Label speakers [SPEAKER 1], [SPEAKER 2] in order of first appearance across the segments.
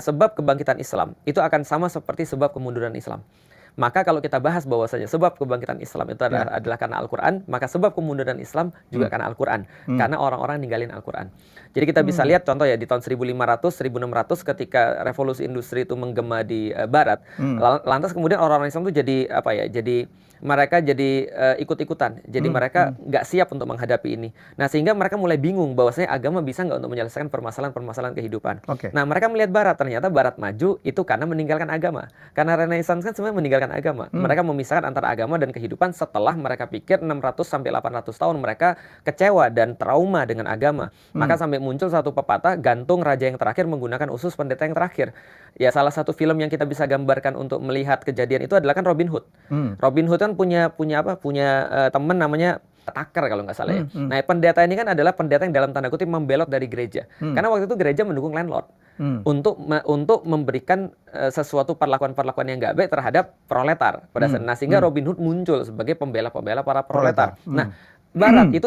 [SPEAKER 1] Sebab kebangkitan Islam itu akan sama seperti sebab kemunduran Islam. Maka kalau kita bahas bahwasanya sebab kebangkitan Islam itu adalah karena Al-Quran, maka sebab kemunduran Islam juga karena Al-Quran. Karena orang-orang ninggalin Al-Quran. Jadi kita bisa lihat contoh ya, di tahun 1500, 1600 ketika revolusi industri itu menggema di Barat, lantas kemudian orang-orang Islam itu jadi apa ya, mereka jadi ikut-ikutan. Jadi mereka nggak siap untuk menghadapi ini. Nah, sehingga mereka mulai bingung bahwasanya agama bisa nggak untuk menyelesaikan permasalahan-permasalahan kehidupan. Nah, mereka melihat Barat, ternyata Barat maju itu karena meninggalkan agama. Karena Renaissance kan sebenarnya meninggalkan agama. Mereka memisahkan antara agama dan kehidupan setelah mereka pikir 600 sampai 800 tahun mereka kecewa dan trauma dengan agama. Maka sampai muncul satu pepatah, gantung raja yang terakhir menggunakan usus pendeta yang terakhir. Ya, salah satu film yang kita bisa gambarkan untuk melihat kejadian itu adalah kan Robin Hood. Robin Hood kan punya teman namanya Tucker kalau nggak salah ya. Nah, pendeta ini kan adalah pendeta yang dalam tanda kutip membelot dari gereja. Karena waktu itu gereja mendukung landlord untuk memberikan sesuatu perlakuan-perlakuan yang nggak baik terhadap proletar pada saat. Nah, sehingga Robin Hood muncul sebagai pembela-pembela para proletar. Nah, Barat itu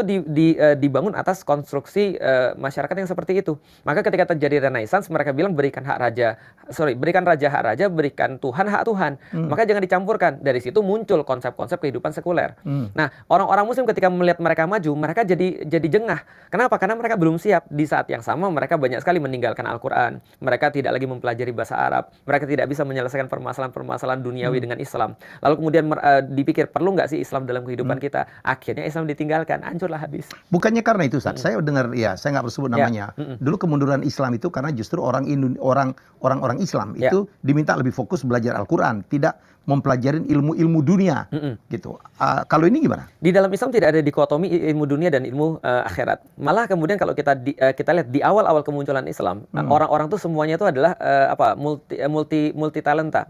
[SPEAKER 1] dibangun atas konstruksi masyarakat yang seperti itu. Maka ketika terjadi Renaissance, mereka bilang berikan raja hak raja, berikan Tuhan hak Tuhan. Maka jangan dicampurkan. Dari situ muncul konsep-konsep kehidupan sekuler. Nah, orang-orang Muslim ketika melihat mereka maju, mereka jadi jengah. Kenapa? Karena mereka belum siap. Di saat yang sama mereka banyak sekali meninggalkan Al-Quran. Mereka tidak lagi mempelajari bahasa Arab. Mereka tidak bisa menyelesaikan permasalahan-permasalahan duniawi dengan Islam. Lalu kemudian dipikir, perlu nggak sih Islam dalam kehidupan kita? Akhirnya Islam ditinggalkan, hancurlah habis.
[SPEAKER 2] Bukannya karena itu, Ustaz. Saya dengar, ya, saya nggak bersebut namanya. Dulu kemunduran Islam itu karena justru orang-orang Islam itu diminta lebih fokus belajar Al-Quran, tidak mempelajari ilmu-ilmu dunia, gitu. Kalau ini gimana?
[SPEAKER 1] Di dalam Islam tidak ada dikotomi ilmu dunia dan ilmu akhirat. Malah kemudian kalau kita lihat di awal-awal kemunculan Islam, orang-orang tuh semuanya itu adalah multi talenta,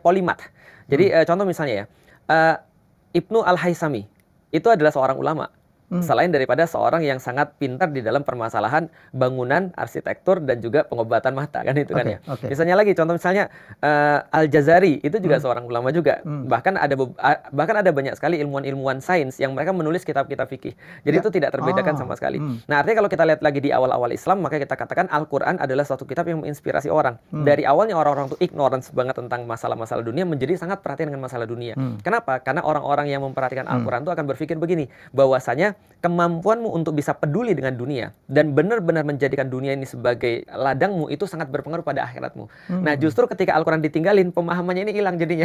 [SPEAKER 1] polimat. Jadi contoh misalnya ya, Ibnu Al-Haisami itu adalah seorang ulama. Selain daripada seorang yang sangat pintar di dalam permasalahan bangunan, arsitektur, dan juga pengobatan mata, kan itu kan ya. Misalnya lagi, contoh misalnya Al-Jazari itu juga seorang ulama juga. Bahkan ada banyak sekali ilmuwan-ilmuwan sains yang mereka menulis kitab-kitab fikih. Jadi itu tidak terbedakan sama sekali. Nah, artinya kalau kita lihat lagi di awal-awal Islam, maka kita katakan Al-Quran adalah suatu kitab yang menginspirasi orang. Dari awalnya orang-orang itu ignorance banget tentang masalah-masalah dunia, menjadi sangat perhatian dengan masalah dunia. Kenapa? Karena orang-orang yang memperhatikan Al-Quran itu akan berpikir begini, bahwasanya kemampuanmu untuk bisa peduli dengan dunia dan benar-benar menjadikan dunia ini sebagai ladangmu itu sangat berpengaruh pada akhiratmu. Nah, justru ketika Al-Quran ditinggalin, pemahamannya ini hilang jadinya.